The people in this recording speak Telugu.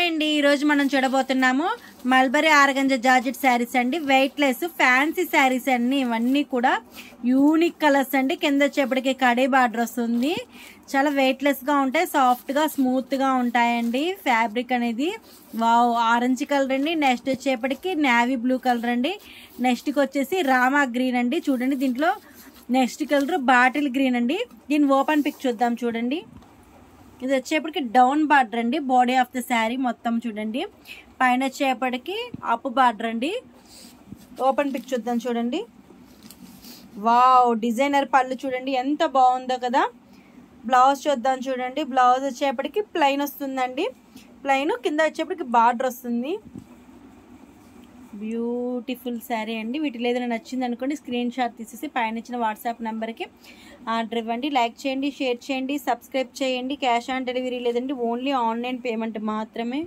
హాయ్ అండి, ఈరోజు మనం చూడబోతున్నాము మల్బరీ ఆర్గంజా జార్జెట్ శారీస్ అండి. వెయిట్లెస్ ఫ్యాన్సీ శారీస్ అన్ని ఇవన్నీ కూడా యూనిక్ కలర్స్ అండి. కింద వచ్చేప్పటికి కడీ బార్డర్ వస్తుంది. చాలా వెయిట్లెస్గా ఉంటాయి, సాఫ్ట్గా స్మూత్గా ఉంటాయండి. ఫ్యాబ్రిక్ అనేది వావ్ ఆరెంజ్ కలర్ అండి. నెక్స్ట్ వచ్చేప్పటికి నేవీ బ్లూ కలర్ అండి. నెక్స్ట్కి వచ్చేసి రామా గ్రీన్ అండి. చూడండి దీంట్లో నెక్స్ట్ కలర్ బాటిల్ గ్రీన్ అండి. దీని ఓపెన్ పిక్ చూద్దాం. చూడండి ఇది వచ్చేప్పటికి డౌన్ బార్డర్ అండి. బాడీ ఆఫ్ ద శారీ మొత్తం చూడండి. పైన వచ్చేప్పటికి అప్ బార్డర్ అండి. ఓపెన్ పిక్ చూద్దాం. చూడండి వావ్ డిజైనర్ పళ్ళు చూడండి ఎంత బాగుందో కదా. బ్లౌజ్ చూద్దాం. చూడండి బ్లౌజ్ వచ్చేప్పటికి ప్లెయిన్ వస్తుందండి. ప్లెయిన్ కింద వచ్చేప్పటికి బార్డర్ వస్తుంది. బ్యూటిఫుల్ శారీ అండి. వీటిలో ఏదైనా నచ్చింది అనుకోండి, స్క్రీన్ షాట్ తీసేసి పైన ఇచ్చిన వాట్సాప్ నెంబర్కి ఆర్డర్ ఇవ్వండి. లైక్ చేయండి, షేర్ చేయండి, సబ్స్క్రైబ్ చేయండి. క్యాష్ ఆన్ డెలివరీ లేదండి, ఓన్లీ ఆన్లైన్ పేమెంట్ మాత్రమే.